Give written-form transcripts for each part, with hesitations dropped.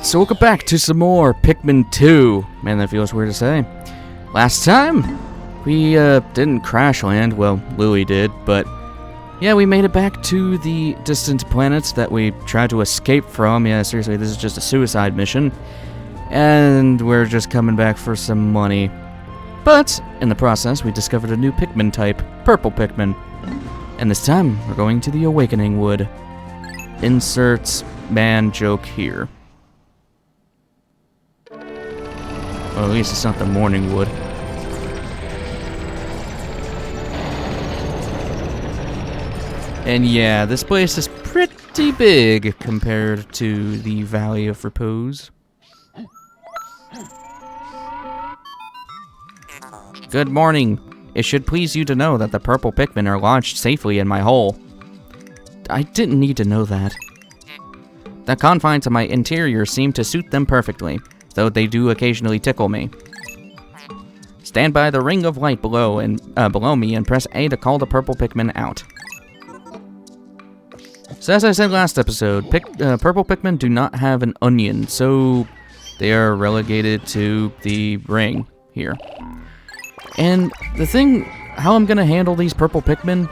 So welcome back to some more Pikmin 2. Man, that feels weird to say. Last time, we didn't crash land. Well, Louie did, but yeah, we made it back to the distant planets that we tried to escape from. Yeah, seriously, this is just a suicide mission. And we're just coming back for some money. But, in the process, we discovered a new Pikmin type, Purple Pikmin. And this time, we're going to the Awakening Wood. Insert man joke here. Well, at least it's not the Morning Wood. And yeah, this place is pretty big compared to the Valley of Repose. Good morning. It should please you to know that the purple Pikmin are lodged safely in my hole. I didn't need to know that. The confines of my interior seem to suit them perfectly, though they do occasionally tickle me. Stand by the ring of light below me and press A to call the purple Pikmin out. So as I said last episode, purple Pikmin do not have an onion, so they are relegated to the ring here. And the thing, how I'm going to handle these purple Pikmin,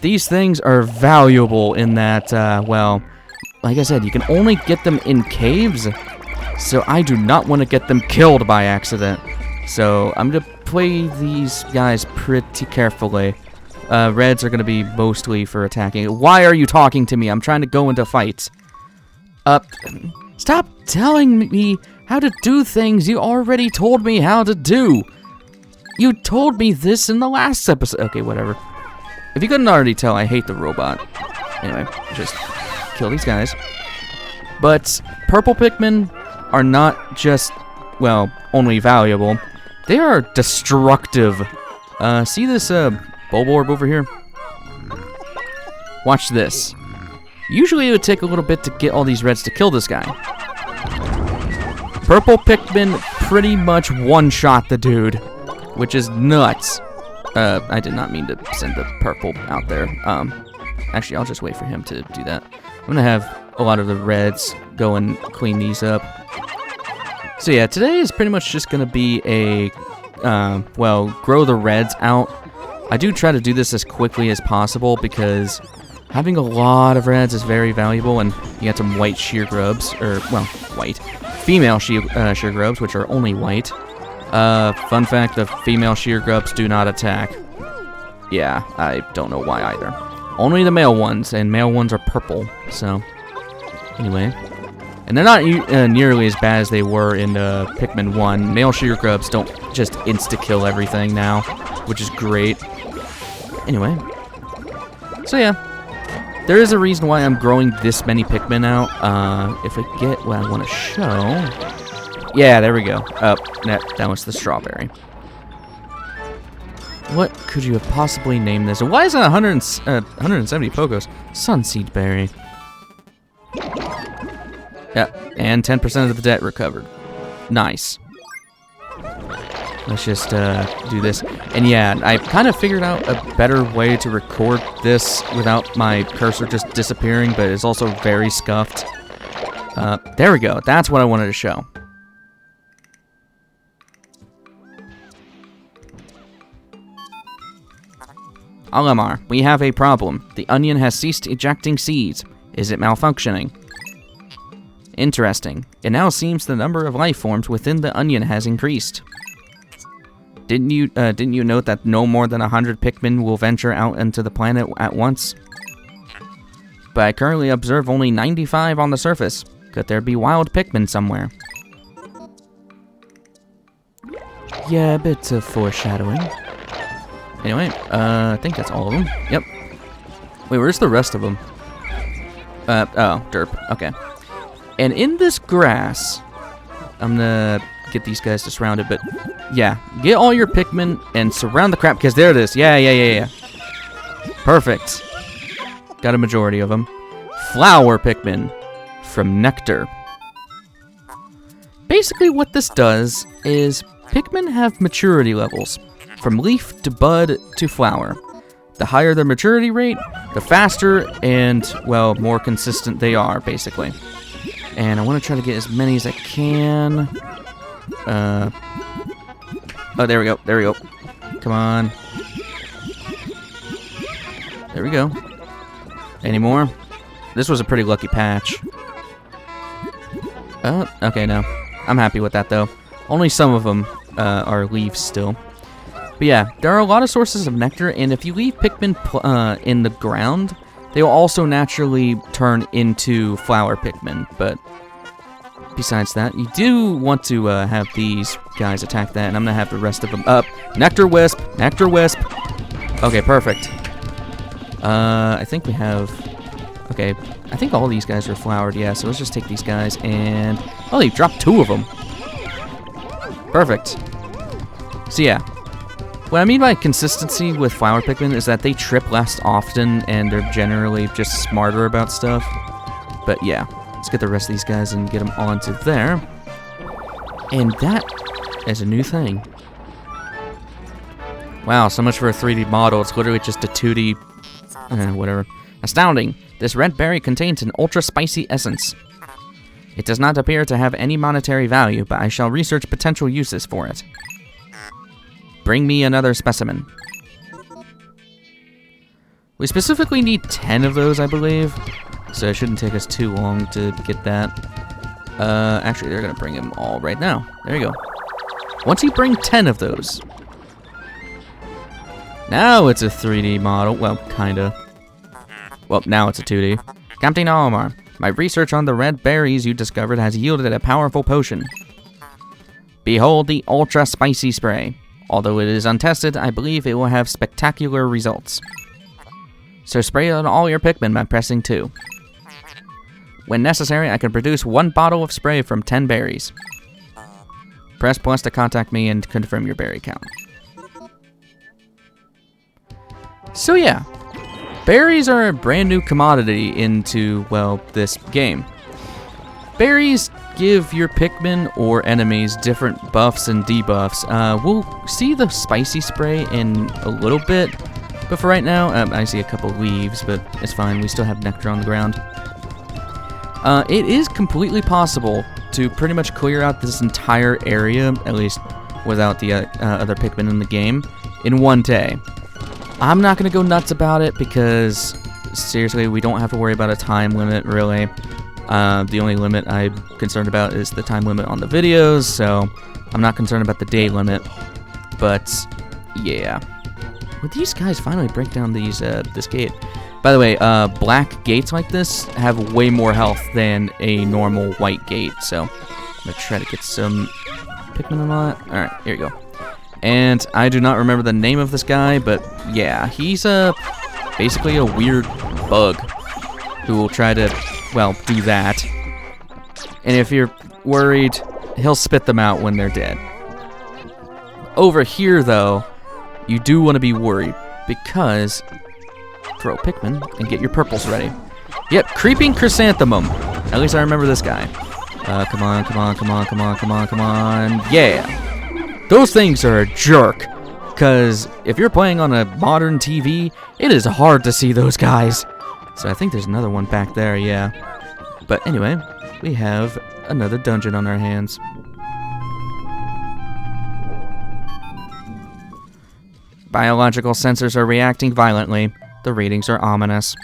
these things are valuable in that, well, like I said, you can only get them in caves, so I do not want to get them killed by accident. So I'm going to play these guys pretty carefully. Reds are going to be mostly for attacking. Why are you talking to me? I'm trying to go into fights. Stop telling me how to do things you already told me how to do. You told me this in the last episode. Okay, whatever. If you couldn't already tell, I hate the robot. Anyway, just kill these guys. But purple Pikmin are not just, well, only valuable. They are destructive. See this bulb orb over here? Watch this. Usually it would take a little bit to get all these reds to kill this guy. Purple Pikmin pretty much one-shot the dude, which is nuts. I did not mean to send the purple out there. Actually, I'll just wait for him to do that. I'm gonna have a lot of the reds go and clean these up. So yeah, today is pretty much just gonna be a, well, grow the reds out. I do try to do this as quickly as possible because having a lot of reds is very valuable, and you get some white sheer grubs, or, well, white. Female sheer grubs, which are only white. Fun fact, the female sheer grubs do not attack. Yeah, I don't know why either. Only the male ones, and male ones are purple, so... Anyway. And they're not nearly as bad as they were in Pikmin 1. Male sheer grubs don't just insta-kill everything now, which is great. Anyway. So yeah. There is a reason why I'm growing this many Pikmin out. If I get what I want to show... Yeah, there we go. That was the strawberry. What could you have possibly named this? And why is it 170 Pokos? Sunseed berry. Yeah, and 10% of the debt recovered. Nice. Let's just do this. And yeah, I kind of figured out a better way to record this without my cursor just disappearing, but it's also very scuffed. There we go. That's what I wanted to show. Alamar, we have a problem. The onion has ceased ejecting seeds. Is it malfunctioning? Interesting. It now seems the number of life forms within the onion has increased. Didn't you note that no more than 100 Pikmin will venture out into the planet at once? But I currently observe only 95 on the surface. Could there be wild Pikmin somewhere? Yeah, a bit of foreshadowing. Anyway, I think that's all of them. Yep. Wait, where's the rest of them? Oh, derp. Okay. And in this grass, I'm gonna get these guys to surround it, but yeah, get all your Pikmin and surround the crap, because there it is. Yeah. Perfect. Got a majority of them. Flower Pikmin from Nectar. Basically what this does is Pikmin have maturity levels. From leaf to bud to flower. The higher their maturity rate, the faster and, well, more consistent they are, basically. And I want to try to get as many as I can. Oh, there we go. There we go. Come on. There we go. Any more? This was a pretty lucky patch. Okay, no. I'm happy with that, though. Only some of them are leaves still. But yeah, there are a lot of sources of nectar, and if you leave Pikmin in the ground, they will also naturally turn into flower Pikmin. But besides that, you do want to have these guys attack that, and I'm going to have the rest of them up. Nectar Wisp! Nectar Wisp! Okay, perfect. I think we have... Okay, I think all these guys are flowered, yeah, so let's just take these guys and... Oh, they dropped 2 of them. Perfect. So yeah, what I mean by consistency with flower Pikmin is that they trip less often and they're generally just smarter about stuff. But yeah, let's get the rest of these guys and get them onto there. And that is a new thing. Wow, so much for a 3D model. It's literally just a 2D... whatever. Astounding! This red berry contains an ultra-spicy essence. It does not appear to have any monetary value, but I shall research potential uses for it. Bring me another specimen. We specifically need 10 of those, I believe, so it shouldn't take us too long to get that. Actually, they're going to bring them all right now. There you go. Once you bring 10 of those... Now it's a 3D model. Well, kinda. Well, now it's a 2D. Captain Almar, my research on the red berries you discovered has yielded a powerful potion. Behold the Ultra Spicy Spray. Although it is untested, I believe it will have spectacular results. So spray it on all your Pikmin by pressing 2. When necessary, I can produce 1 bottle of spray from 10 berries. Press plus to contact me and confirm your berry count. So yeah. Berries are a brand new commodity into, well, this game. Berries give your Pikmin or enemies different buffs and debuffs. We'll see the spicy spray in a little bit, but for right now, I see a couple leaves, but it's fine. We still have nectar on the ground. It is completely possible to pretty much clear out this entire area, at least without the other Pikmin in the game, in 1 day. I'm not going to go nuts about it because, seriously, we don't have to worry about a time limit, really. The only limit I'm concerned about is the time limit on the videos, so I'm not concerned about the day limit. But, yeah. Would these guys finally break down these this gate? By the way, black gates like this have way more health than a normal white gate, so I'm going to try to get some Pikmin on that. Alright, here we go. And I do not remember the name of this guy, but yeah, he's basically a weird bug who will try to, well, do that. And if you're worried, he'll spit them out when they're dead. Over here, though, you do want to be worried because throw Pikmin and get your purples ready. Yep, Creeping Chrysanthemum. At least I remember this guy. Come on, come on, come on, come on, come on, come on. Yeah. Those things are a jerk, because if you're playing on a modern TV, it is hard to see those guys. So I think there's another one back there, yeah. But anyway, we have another dungeon on our hands. Biological sensors are reacting violently. The readings are ominous.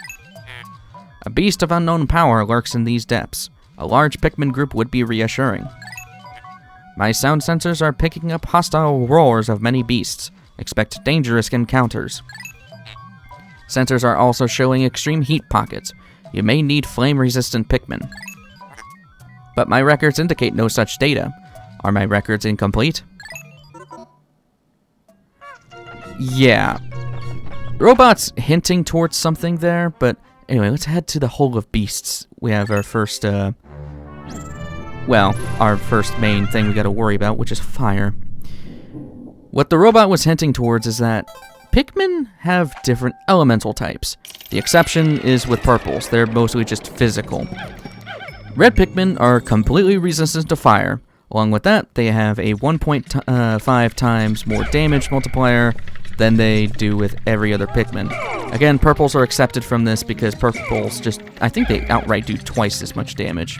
A beast of unknown power lurks in these depths. A large Pikmin group would be reassuring. My sound sensors are picking up hostile roars of many beasts. Expect dangerous encounters. Sensors are also showing extreme heat pockets. You may need flame-resistant Pikmin. But my records indicate no such data. Are my records incomplete? Yeah. The robot's hinting towards something there, but anyway, let's head to the Hole of Beasts. We have our first, our first main thing we gotta worry about, which is fire. What the robot was hinting towards is that Pikmin have different elemental types. The exception is with purples. They're mostly just physical. Red Pikmin are completely resistant to fire. Along with that, they have a 1.5 times more damage multiplier than they do with every other Pikmin. Again, purples are accepted from this because purples just, I think they outright do twice as much damage.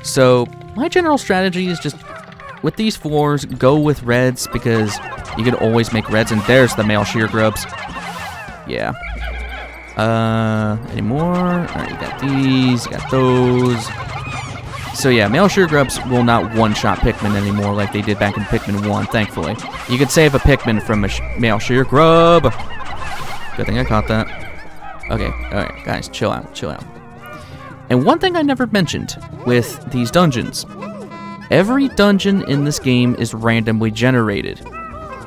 So my general strategy is just, with these floors, go with reds, because you can always make reds, and there's the male shear grubs. Yeah. Any more? Alright, you got these, you got those. So yeah, male shear grubs will not one-shot Pikmin anymore like they did back in Pikmin 1, thankfully. You can save a Pikmin from a male shear grub. Good thing I caught that. Okay, alright, guys, chill out, chill out. And one thing I never mentioned with these dungeons, every dungeon in this game is randomly generated.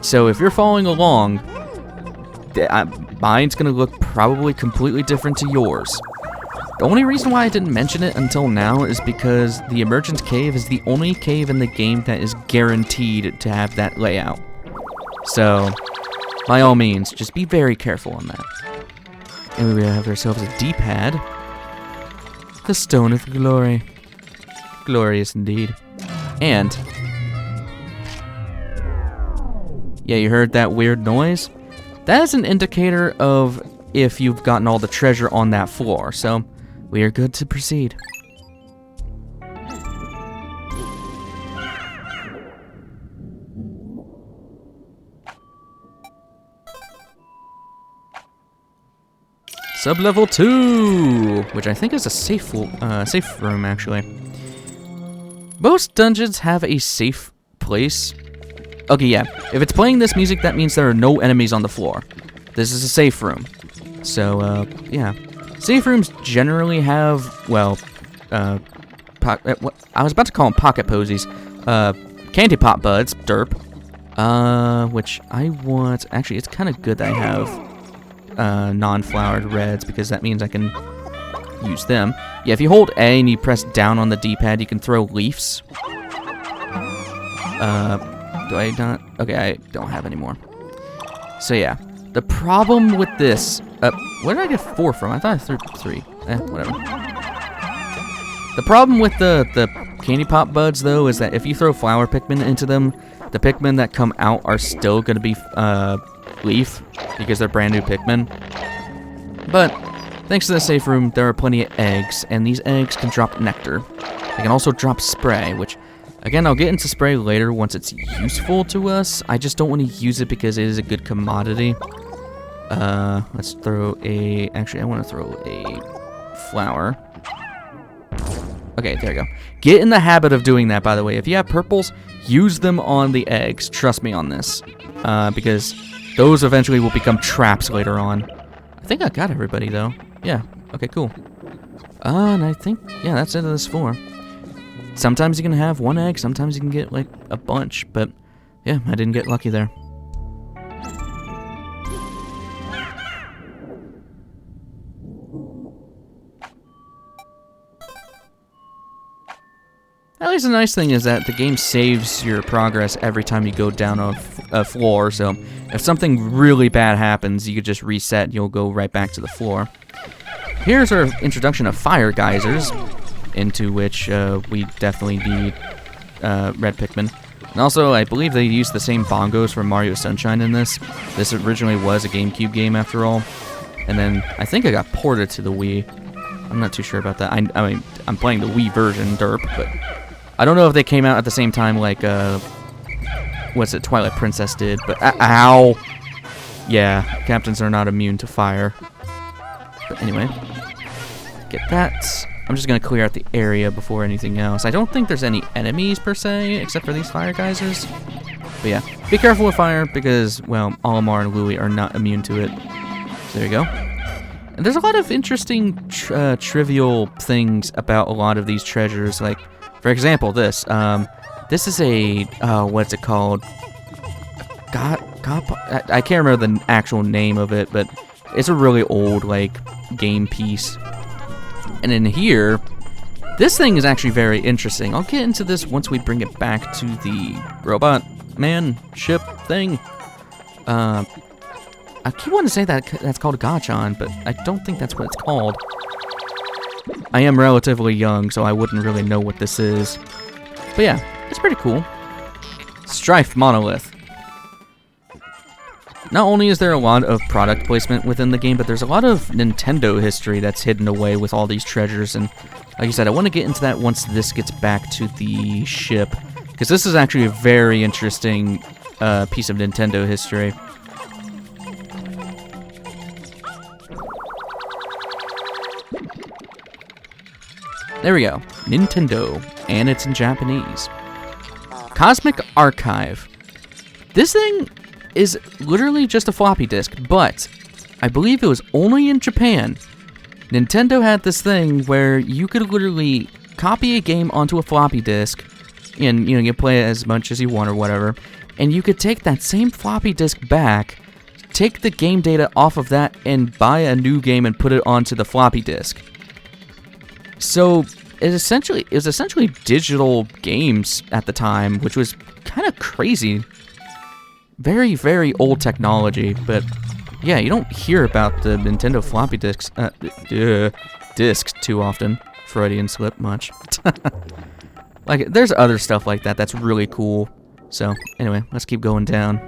So if you're following along, mine's gonna look probably completely different to yours. The only reason why I didn't mention it until now is because the Emergent Cave is the only cave in the game that is guaranteed to have that layout. So, by all means, just be very careful on that. And we have ourselves a D-pad. The Stone of Glory. Glorious indeed. And, yeah, you heard that weird noise? That is an indicator of if you've gotten all the treasure on that floor, so we are good to proceed. Sub-level 2, which I think is a safe room, actually. Most dungeons have a safe place. Okay, yeah. If it's playing this music, that means there are no enemies on the floor. This is a safe room. So, yeah. Safe rooms generally have, well, I was about to call them pocket posies. Candy pop buds, derp. Which I want, actually, it's kind of good that I have non-flowered reds, because that means I can use them. Yeah, if you hold A and you press down on the D-pad, you can throw leaves. Do I not? Okay, I don't have any more. So yeah, the problem with this, where did I get 4 from? I thought I threw 3. Whatever. The problem with the candy pop buds, though, is that if you throw flower Pikmin into them, the Pikmin that come out are still going to be leaf, because they're brand new Pikmin. But thanks to the safe room, there are plenty of eggs, and these eggs can drop nectar. They can also drop spray, which, again, I'll get into spray later once it's useful to us. I just don't want to use it because it is a good commodity. Let's throw a... Actually, I want to throw a flower. Okay, there you go. Get in the habit of doing that, by the way. If you have purples, use them on the eggs. Trust me on this. Because those eventually will become traps later on. I think I got everybody, though. Yeah. Okay, cool. And I think... Yeah, that's it of this floor. Sometimes you can have 1 egg, sometimes you can get, like, a bunch, but, yeah, I didn't get lucky there. At least the nice thing is that the game saves your progress every time you go down a floor, so if something really bad happens, you could just reset and you'll go right back to the floor. Here's our introduction of fire geysers, into which we definitely need red Pikmin. And also, I believe they used the same bongos from Mario Sunshine in this. This originally was a GameCube game, after all. And then, I think it got ported to the Wii. I'm not too sure about that. I mean, I'm playing the Wii version, derp, but I don't know if they came out at the same time like, what's it, Twilight Princess did, but ow! Yeah, captains are not immune to fire. But anyway, get that. I'm just going to clear out the area before anything else. I don't think there's any enemies, per se, except for these fire geysers. But yeah, be careful with fire, because, well, Olimar and Louie are not immune to it. So there you go. And there's a lot of interesting, trivial things about a lot of these treasures. Like, for example, this. This is a, what's it called? I can't remember the actual name of it, but it's a really old, like, game piece. And in here, this thing is actually very interesting. I'll get into this once we bring it back to the robot man ship thing. I keep wanting to say that that's called a Gachon, but I don't think that's what it's called. I am relatively young, so I wouldn't really know what this is. But yeah, it's pretty cool. Strife Monolith. not only is there a lot of product placement within the game, but there's a lot of Nintendo history that's hidden away with all these treasures. And like I said, I want to get into that once this gets back to the ship, because this is actually a very interesting piece of Nintendo history. There we go. Nintendo, and it's in Japanese. Cosmic Archive. This thing is literally just a floppy disk, but I believe it was only in Japan. Nintendo had this thing where you could literally copy a game onto a floppy disk, and you play it as much as you want or whatever, and you could take that same floppy disk back, take the game data off of that, and buy a new game and put it onto the floppy disk. So it was essentially digital games at the time, which was kind of crazy. Very, very old technology, but yeah, you don't hear about the Nintendo floppy disks too often. Freudian slip much. Like, there's other stuff like that that's really cool. So anyway, let's keep going down.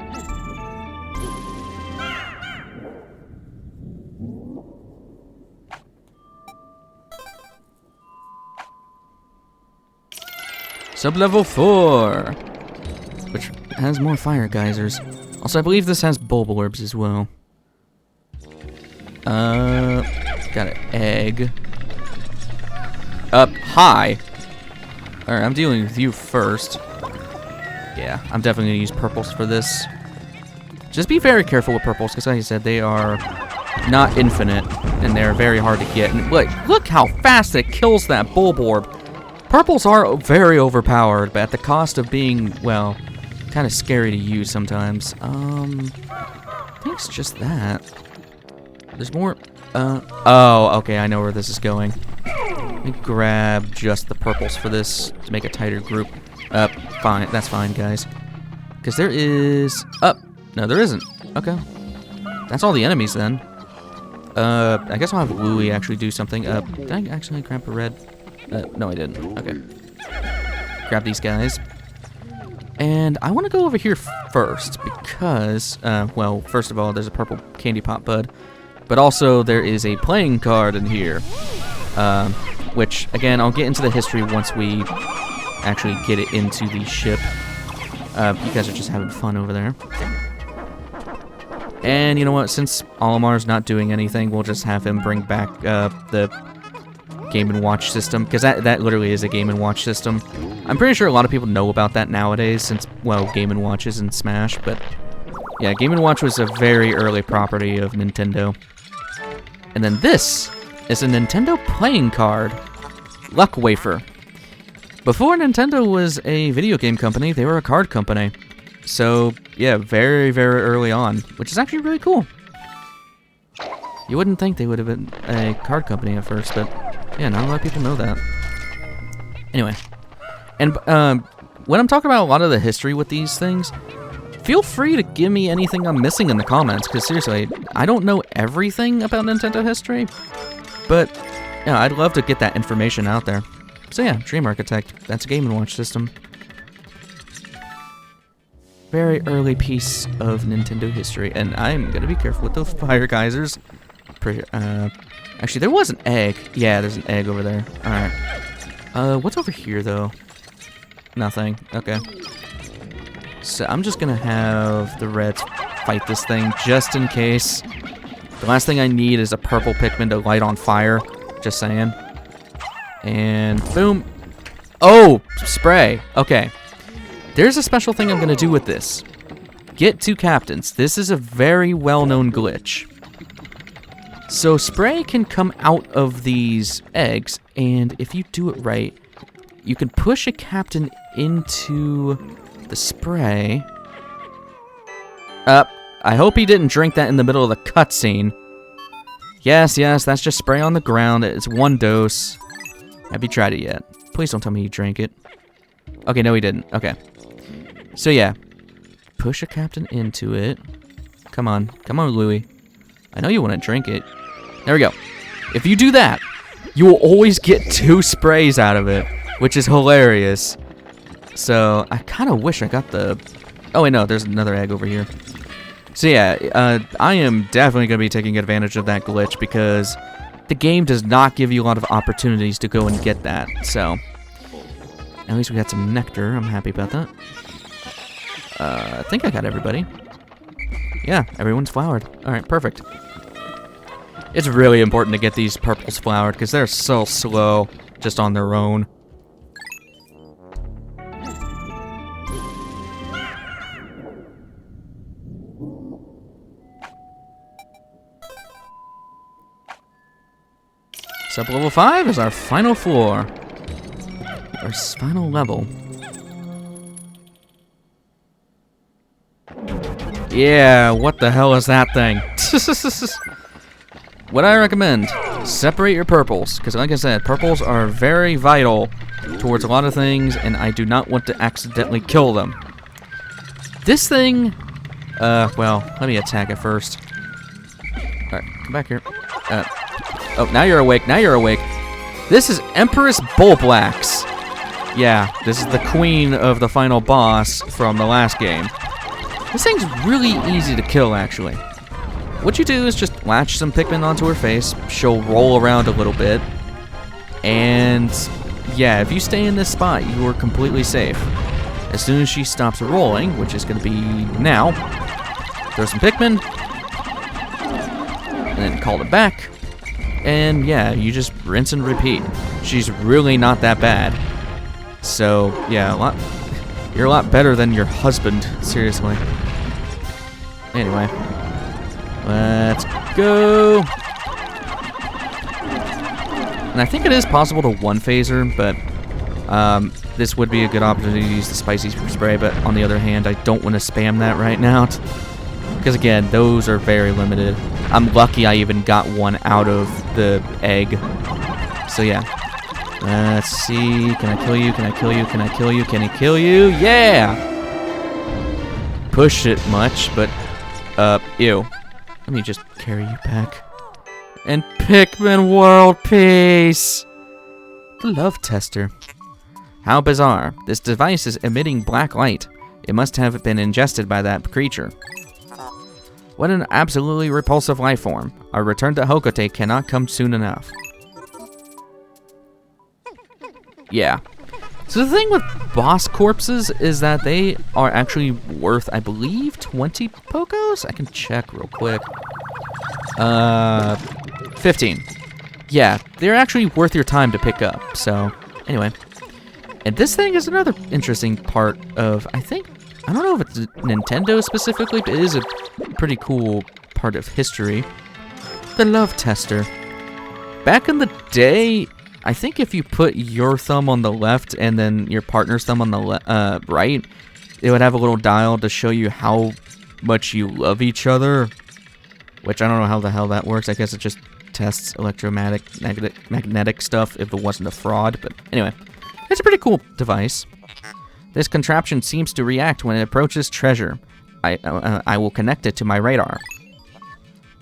Sub-level 4, which has more fire geysers. Also, I believe this has bulb orbs as well. Got an egg. Up high. Alright, I'm dealing with you first. Yeah, I'm definitely gonna use purples for this. Just be very careful with purples, because like I said, they are not infinite, and they're very hard to get. And look how fast it kills that bulb orb. Purples are very overpowered, but at the cost of being, well, kind of scary to use sometimes. I think it's just that. There's more. Oh, okay, I know where this is going. Let me grab just the purples for this to make a tighter group. Fine, that's fine, guys. Because there is. No, there isn't. Okay, that's all the enemies then. I guess I'll have Louie actually do something. Did I actually grab a red? No, I didn't. Okay. Grab these guys. And I want to go over here first because, well, first of all, there's a purple candy pop bud. But also, there is a playing card in here. Which, again, I'll get into the history once we actually get it into the ship. You guys are just having fun over there. And you know what? Since Olimar's not doing anything, we'll just have him bring back the Game & Watch system, because that literally is a Game & Watch system. I'm pretty sure a lot of people know about that nowadays, since, well, Game & Watch is in Smash, but yeah, Game & Watch was a very early property of Nintendo. And then this is a Nintendo playing card, Luck Wafer. Before Nintendo was a video game company, they were a card company. So, yeah, very, very early on, which is actually really cool. You wouldn't think they would have been a card company at first, but yeah, not a lot of people know that. Anyway, and when I'm talking about a lot of the history with these things, feel free to give me anything I'm missing in the comments, because seriously, I don't know everything about Nintendo history, but yeah, I'd love to get that information out there. So yeah, Dream Architect, that's a Game & Watch system. Very early piece of Nintendo history, and I'm gonna be careful with those fire geysers. Actually, there was an egg. Yeah, there's an egg over there. Alright. What's over here, though? Nothing. Okay. So I'm just gonna have the reds fight this thing, just in case. The last thing I need is a purple Pikmin to light on fire. Just saying. And boom. Oh! Spray. Okay. There's a special thing I'm gonna do with this. Get 2 captains. This is a very well-known glitch. So spray can come out of these eggs, and if you do it right, you can push a captain into the spray. I hope he didn't drink that in the middle of the cutscene. Yes, that's just spray on the ground. It's 1 dose. Have you tried it yet? Please don't tell me you drank it. Okay, no he didn't. Okay. So yeah, push a captain into it. Come on, Louie. I know you want to drink it. There we go. If you do that, you will always get 2 sprays out of it, which is hilarious. So I kind of wish I got the... Oh wait, no, there's another egg over here. So yeah, I am definitely going to be taking advantage of that glitch because the game does not give you a lot of opportunities to go and get that. So at least we got some nectar. I'm happy about that. I think I got everybody. Yeah, everyone's flowered. Alright, perfect. It's really important to get these purples flowered because they're so slow just on their own. So level 5 is our final floor. Our final level. Yeah, what the hell is that thing? What I recommend, separate your purples, because like I said, purples are very vital towards a lot of things, and I do not want to accidentally kill them. This thing, well, let me attack it first. Alright, come back here. Oh, now you're awake, now you're awake. This is Empress Bullblacks. Yeah, this is the queen of the final boss from the last game. This thing's really easy to kill, actually. What you do is just latch some Pikmin onto her face, she'll roll around a little bit, and yeah, if you stay in this spot, you are completely safe. As soon as she stops rolling, which is going to be now, throw some Pikmin, and then call it back, and yeah, you just rinse and repeat. She's really not that bad. So, yeah, you're a lot better than your husband, seriously. Anyway, let's go. And I think it is possible to one-phase her, but this would be a good opportunity to use the spicy spray, but on the other hand, I don't want to spam that right now. Because again, those are very limited. I'm lucky I even got one out of the egg. So yeah. Let's see. Can I kill you? Can I kill you? Can I kill you? Can he kill you? Yeah! Push it much, but ew. Let me just carry you back. And Pikmin World Peace! The love tester. How bizarre. This device is emitting black light. It must have been ingested by that creature. What an absolutely repulsive life form. Our return to Hokote cannot come soon enough. Yeah. So the thing with boss corpses is that they are actually worth, I believe, 20 Pokos? I can check real quick. 15. Yeah, they're actually worth your time to pick up. So, anyway. And this thing is another interesting part of, I don't know if it's Nintendo specifically, but it is a pretty cool part of history. The love tester. Back in the day, I think if you put your thumb on the left and then your partner's thumb on the right, it would have a little dial to show you how much you love each other. Which I don't know how the hell that works. I guess it just tests magnetic stuff if it wasn't a fraud. But anyway, it's a pretty cool device. This contraption seems to react when it approaches treasure. I will connect it to my radar.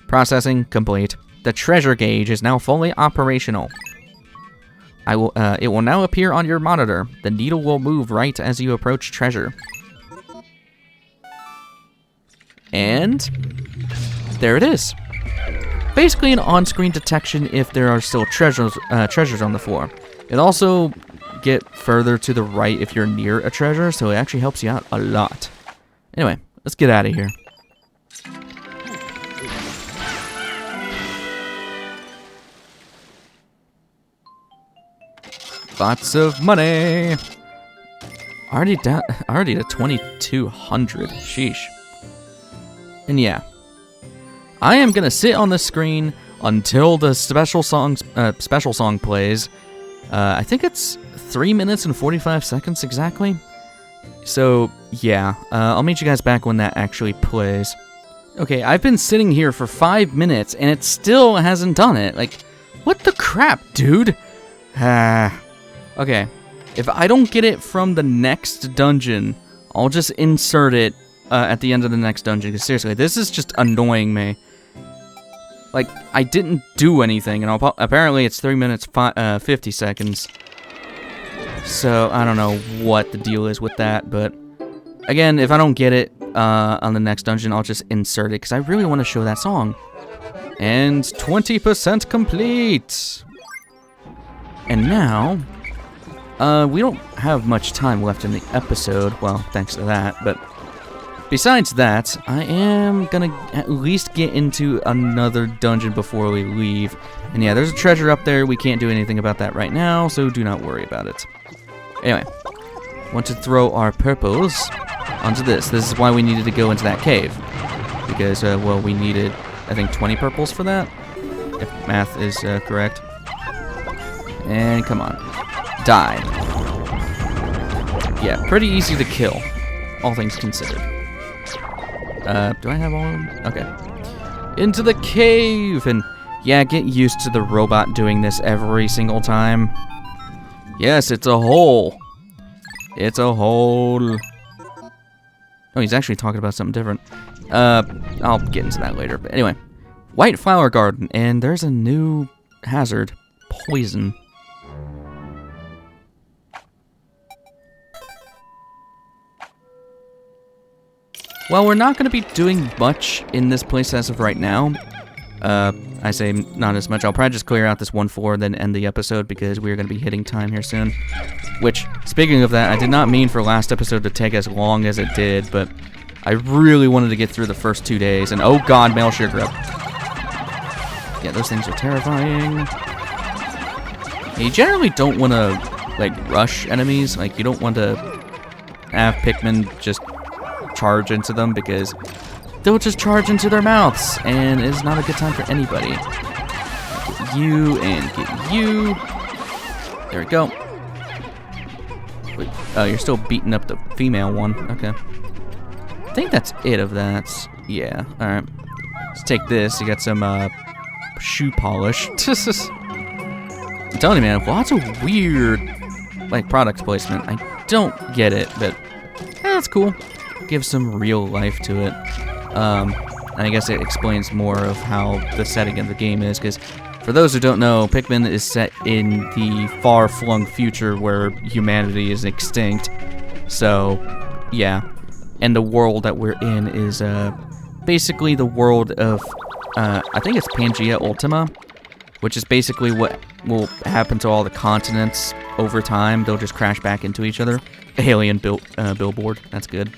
Processing complete. The treasure gauge is now fully operational. It will now appear on your monitor. The needle will move right as you approach treasure. And there it is. Basically an on-screen detection if there are still treasures on the floor. It also get further to the right if you're near a treasure, so it actually helps you out a lot. Anyway, let's get out of here. Lots of money. Already to 2,200. Sheesh. And yeah, I am gonna sit on the screen until the special song plays. I think it's 3 minutes and 45 seconds exactly. So yeah, I'll meet you guys back when that actually plays. Okay, I've been sitting here for 5 minutes and it still hasn't done it. Like, what the crap, dude? Okay, if I don't get it from the next dungeon, I'll just insert it at the end of the next dungeon. Because seriously, this is just annoying me. Like, I didn't do anything, and apparently it's 3 minutes 50 seconds. So, I don't know what the deal is with that, but again, if I don't get it, on the next dungeon, I'll just insert it because I really want to show that song. And 20% complete. And now, we don't have much time left in the episode. Well, thanks to that. But besides that, I am gonna at least get into another dungeon before we leave. And yeah, there's a treasure up there. We can't do anything about that right now, so do not worry about it. Anyway, want to throw our purples onto this. This is why we needed to go into that cave. Because, well, we needed, I think, 20 purples for that, if math is correct. And come on. Die. Yeah, pretty easy to kill, all things considered. Do I have all of them? Okay. Into the cave! And yeah, get used to the robot doing this every single time. Yes, it's a hole. It's a hole. Oh, he's actually talking about something different. I'll get into that later. But anyway, White Flower Garden, and there's a new hazard. Poison. Well, we're not going to be doing much in this place as of right now. I say not as much. I'll probably just clear out this one floor and then end the episode because we're going to be hitting time here soon. Which, speaking of that, I did not mean for last episode to take as long as it did, but I really wanted to get through the first 2 days. And oh god, Mail Shear Grip. Yeah, those things are terrifying. You generally don't want to, like, rush enemies. Like, you don't want to have Pikmin just charge into them because they'll just charge into their mouths, and it's not a good time for anybody. Get you and get you. There we go. Wait, oh, you're still beating up the female one. Okay. I think that's it of that. Yeah. All right. Let's take this. You got some shoe polish. I'm telling you, man, lots of weird, like, product placement. I don't get it, but that's cool. Give some real life to it. And I guess it explains more of how the setting of the game is, because for those who don't know, Pikmin is set in the far-flung future where humanity is extinct. So, yeah. And the world that we're in is basically the world of, I think it's Pangea Ultima, which is basically what will happen to all the continents over time. They'll just crash back into each other. Alien billboard. That's good.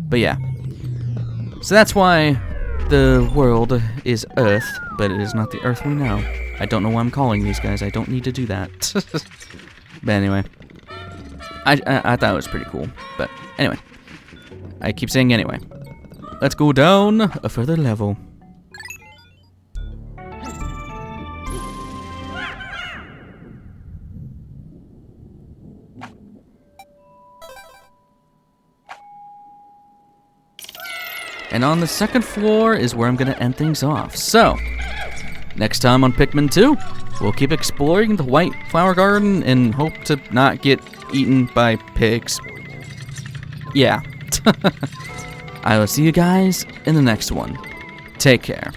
But yeah. So that's why the world is Earth, but it is not the Earth we know. I don't know why I'm calling these guys. I don't need to do that. But anyway. I thought it was pretty cool. But anyway. I keep saying anyway. Let's go down a further level. And on the second floor is where I'm going to end things off. So, next time on Pikmin 2, we'll keep exploring the White Flower Garden and hope to not get eaten by pigs. Yeah. I will see you guys in the next one. Take care.